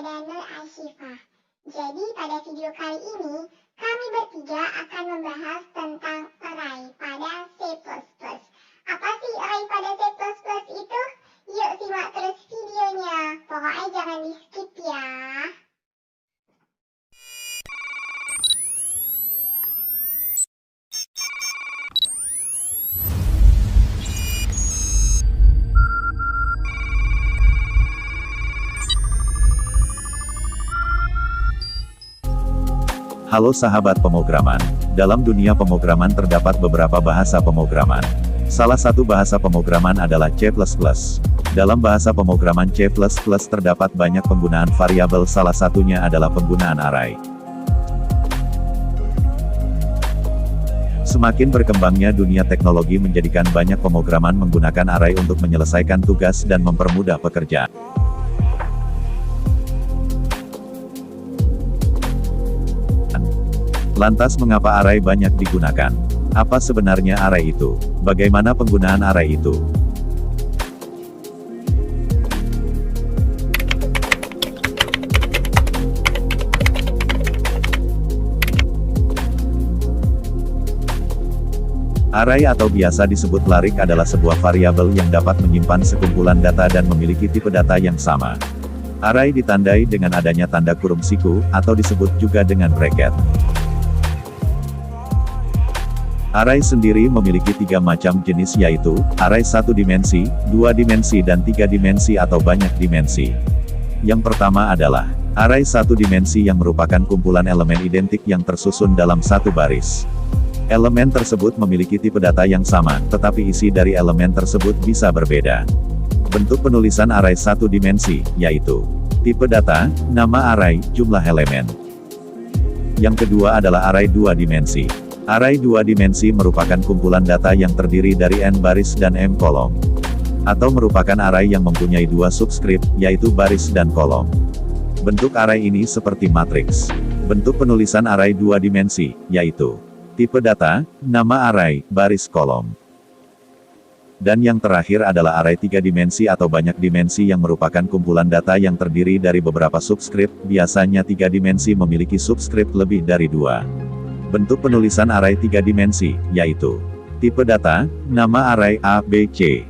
kepada Nur Asyifah. Jadi pada video kali ini, kami bertiga akan membahas tentang array pada C++. Apa sih array pada C++ itu? Yuk simak terus videonya, pokoknya jangan di skip ya. Halo sahabat pemrograman. Dalam dunia pemrograman terdapat beberapa bahasa pemrograman. Salah satu bahasa pemrograman adalah C++. Dalam bahasa pemrograman C++ terdapat banyak penggunaan variabel, salah satunya adalah penggunaan array. Semakin berkembangnya dunia teknologi menjadikan banyak pemrograman menggunakan array untuk menyelesaikan tugas dan mempermudah pekerjaan. Lantas mengapa array banyak digunakan? Apa sebenarnya array itu? Bagaimana penggunaan array itu? Array atau biasa disebut larik adalah sebuah variabel yang dapat menyimpan sekumpulan data dan memiliki tipe data yang sama. Array ditandai dengan adanya tanda kurung siku, atau disebut juga dengan bracket. Array sendiri memiliki tiga macam jenis, yaitu array 1 dimensi, 2 dimensi dan 3 dimensi atau banyak dimensi. Yang pertama adalah array 1 dimensi yang merupakan kumpulan elemen identik yang tersusun dalam satu baris. Elemen tersebut memiliki tipe data yang sama, tetapi isi dari elemen tersebut bisa berbeda. Bentuk penulisan array 1 dimensi, yaitu tipe data, nama array, jumlah elemen. Yang kedua adalah array 2 dimensi. Array 2 dimensi merupakan kumpulan data yang terdiri dari n baris dan m kolom. Atau merupakan array yang mempunyai dua subskrip, yaitu baris dan kolom. Bentuk array ini seperti matriks. Bentuk penulisan array 2 dimensi, yaitu tipe data, nama array, baris kolom. Dan yang terakhir adalah array 3 dimensi atau banyak dimensi yang merupakan kumpulan data yang terdiri dari beberapa subskrip, biasanya 3 dimensi memiliki subskrip lebih dari 2. Bentuk penulisan array 3 dimensi, yaitu tipe data, nama array A, B, C.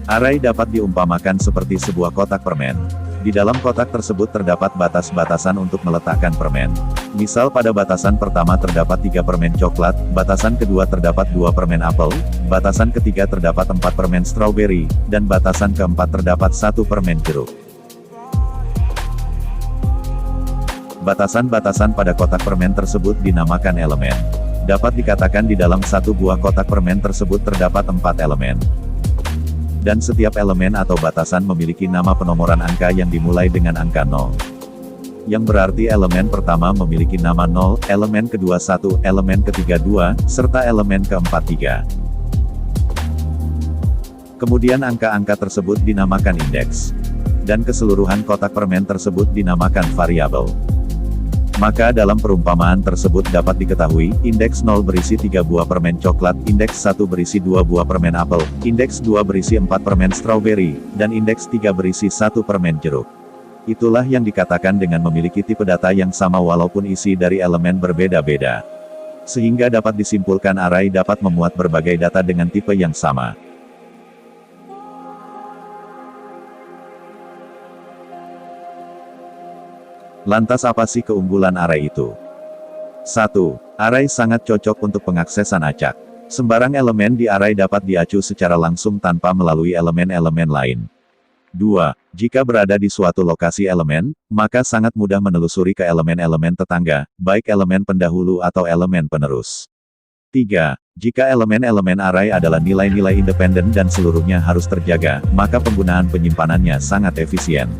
Array dapat diumpamakan seperti sebuah kotak permen. Di dalam kotak tersebut terdapat batas-batasan untuk meletakkan permen. Misal pada batasan pertama terdapat 3 permen coklat, batasan kedua terdapat 2 permen apel, batasan ketiga terdapat 4 permen strawberry, dan batasan keempat terdapat 1 permen jeruk. Batasan-batasan pada kotak permen tersebut dinamakan elemen. Dapat dikatakan di dalam satu buah kotak permen tersebut terdapat 4 elemen. Dan setiap elemen atau batasan memiliki nama penomoran angka yang dimulai dengan angka 0. Yang berarti elemen pertama memiliki nama 0, elemen kedua 1, elemen ketiga 2, serta elemen keempat 3. Kemudian angka-angka tersebut dinamakan indeks. Dan keseluruhan kotak permen tersebut dinamakan variabel. Maka dalam perumpamaan tersebut dapat diketahui, indeks 0 berisi 3 buah permen coklat, indeks 1 berisi 2 buah permen apel, indeks 2 berisi 4 permen strawberry, dan indeks 3 berisi 1 permen jeruk. Itulah yang dikatakan dengan memiliki tipe data yang sama walaupun isi dari elemen berbeda-beda. Sehingga dapat disimpulkan array dapat memuat berbagai data dengan tipe yang sama. Lantas apa sih keunggulan array itu? 1. Array sangat cocok untuk pengaksesan acak. Sembarang elemen di array dapat diacu secara langsung tanpa melalui elemen-elemen lain. 2. Jika berada di suatu lokasi elemen, maka sangat mudah menelusuri ke elemen-elemen tetangga, baik elemen pendahulu atau elemen penerus. 3. Jika elemen-elemen array adalah nilai-nilai independen dan seluruhnya harus terjaga, maka penggunaan penyimpanannya sangat efisien.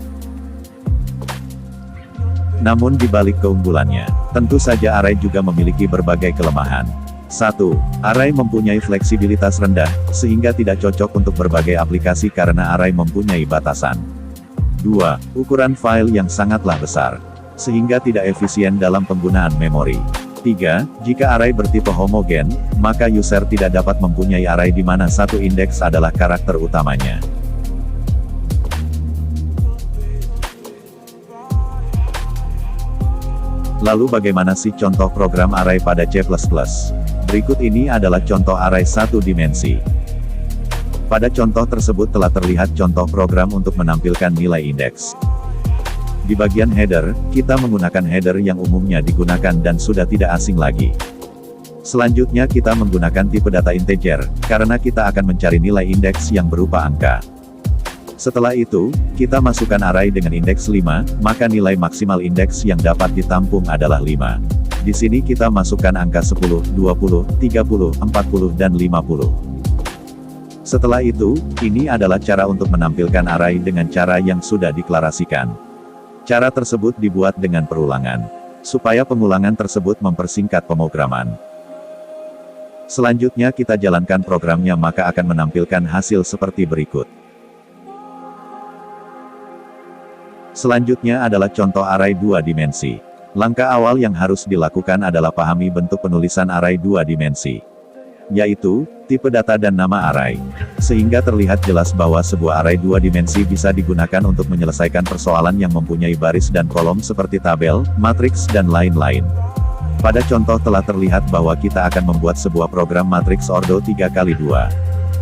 Namun di balik keunggulannya, tentu saja array juga memiliki berbagai kelemahan. 1. Array mempunyai fleksibilitas rendah, sehingga tidak cocok untuk berbagai aplikasi karena array mempunyai batasan. 2. Ukuran file yang sangatlah besar, sehingga tidak efisien dalam penggunaan memori. 3. Jika array bertipe homogen, maka user tidak dapat mempunyai array di mana satu indeks adalah karakter utamanya. Lalu bagaimana sih contoh program array pada C++? Berikut ini adalah contoh array satu dimensi. Pada contoh tersebut telah terlihat contoh program untuk menampilkan nilai indeks. Di bagian header, kita menggunakan header yang umumnya digunakan dan sudah tidak asing lagi. Selanjutnya kita menggunakan tipe data integer, karena kita akan mencari nilai indeks yang berupa angka. Setelah itu, kita masukkan array dengan indeks 5, maka nilai maksimal indeks yang dapat ditampung adalah 5. Di sini kita masukkan angka 10, 20, 30, 40, dan 50. Setelah itu, ini adalah cara untuk menampilkan array dengan cara yang sudah deklarasikan. Cara tersebut dibuat dengan perulangan, supaya pengulangan tersebut mempersingkat pemrograman. Selanjutnya kita jalankan programnya maka akan menampilkan hasil seperti berikut. Selanjutnya adalah contoh array 2 dimensi. Langkah awal yang harus dilakukan adalah pahami bentuk penulisan array 2 dimensi, yaitu tipe data dan nama array, sehingga terlihat jelas bahwa sebuah array 2 dimensi bisa digunakan untuk menyelesaikan persoalan yang mempunyai baris dan kolom seperti tabel, matriks, dan lain-lain. Pada contoh telah terlihat bahwa kita akan membuat sebuah program matriks ordo 3x2.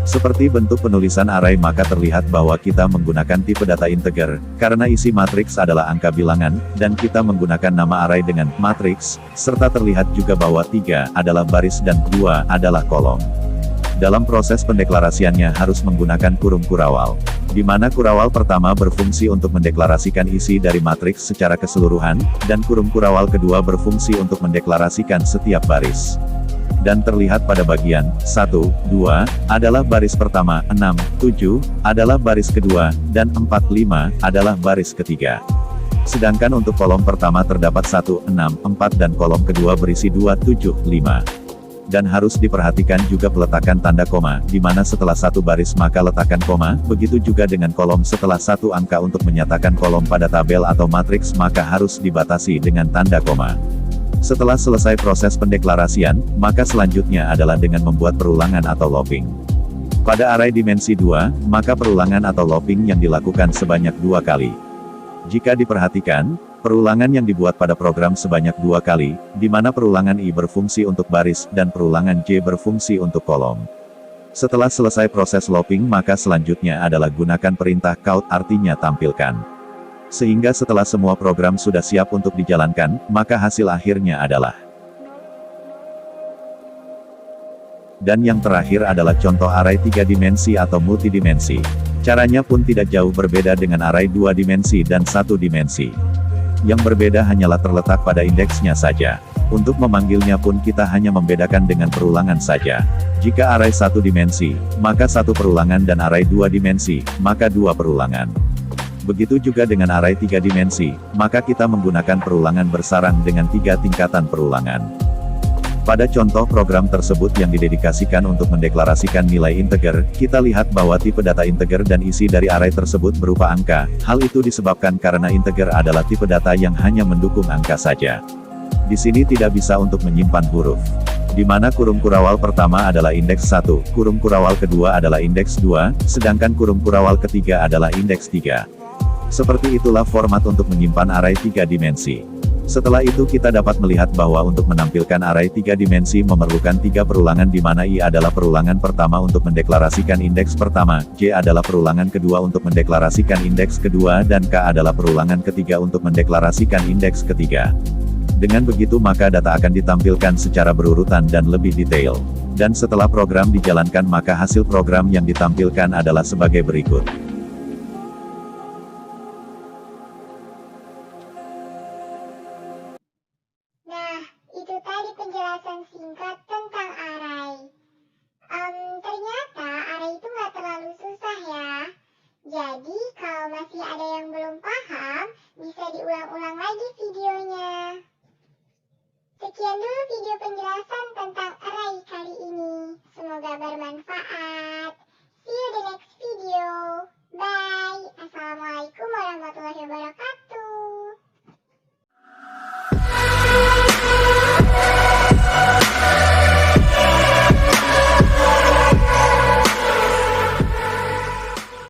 Seperti bentuk penulisan array maka terlihat bahwa kita menggunakan tipe data integer, karena isi matriks adalah angka bilangan, dan kita menggunakan nama array dengan matriks, serta terlihat juga bahwa 3 adalah baris dan 2 adalah kolom. Dalam proses pendeklarasiannya harus menggunakan kurung kurawal, di mana kurawal pertama berfungsi untuk mendeklarasikan isi dari matriks secara keseluruhan, dan kurung kurawal kedua berfungsi untuk mendeklarasikan setiap baris. Dan terlihat pada bagian 1, 2, adalah baris pertama, 6, 7, adalah baris kedua, dan 4, 5, adalah baris ketiga. Sedangkan untuk kolom pertama terdapat 1, 6, 4 dan kolom kedua berisi 2, 7, 5. Dan harus diperhatikan juga peletakan tanda koma, di mana setelah satu baris maka letakkan koma, begitu juga dengan kolom setelah satu angka untuk menyatakan kolom pada tabel atau matriks maka harus dibatasi dengan tanda koma. Setelah selesai proses pendeklarasian, maka selanjutnya adalah dengan membuat perulangan atau looping. Pada array dimensi 2, maka perulangan atau looping yang dilakukan sebanyak 2 kali. Jika diperhatikan, perulangan yang dibuat pada program sebanyak 2 kali, di mana perulangan I berfungsi untuk baris, dan perulangan J berfungsi untuk kolom. Setelah selesai proses looping maka selanjutnya adalah gunakan perintah count artinya tampilkan. Sehingga setelah semua program sudah siap untuk dijalankan, maka hasil akhirnya adalah. Dan yang terakhir adalah contoh array 3 dimensi atau multidimensi. Caranya pun tidak jauh berbeda dengan array 2 dimensi dan 1 dimensi. Yang berbeda hanyalah terletak pada indeksnya saja. Untuk memanggilnya pun kita hanya membedakan dengan perulangan saja. Jika array 1 dimensi, maka 1 perulangan dan array 2 dimensi, maka 2 perulangan. Begitu juga dengan array 3 dimensi, maka kita menggunakan perulangan bersarang dengan 3 tingkatan perulangan. Pada contoh program tersebut yang didedikasikan untuk mendeklarasikan nilai integer, kita lihat bahwa tipe data integer dan isi dari array tersebut berupa angka. Hal itu disebabkan karena integer adalah tipe data yang hanya mendukung angka saja. Di sini tidak bisa untuk menyimpan huruf, di mana kurung kurawal pertama adalah indeks 1, kurung kurawal kedua adalah indeks 2, sedangkan kurung kurawal ketiga adalah indeks 3. Seperti itulah format untuk menyimpan array 3 dimensi. Setelah itu kita dapat melihat bahwa untuk menampilkan array 3 dimensi memerlukan 3 perulangan di mana I adalah perulangan pertama untuk mendeklarasikan indeks pertama, J adalah perulangan kedua untuk mendeklarasikan indeks kedua dan K adalah perulangan ketiga untuk mendeklarasikan indeks ketiga. Dengan begitu maka data akan ditampilkan secara berurutan dan lebih detail. Dan setelah program dijalankan maka hasil program yang ditampilkan adalah sebagai berikut. Nah, itu tadi penjelasan singkat tentang array. Ternyata array itu nggak terlalu susah ya. Jadi kalau masih ada yang belum paham, bisa diulang-ulang lagi videonya. Sekian dulu video penjelasan tentang array kali ini. Semoga bermanfaat.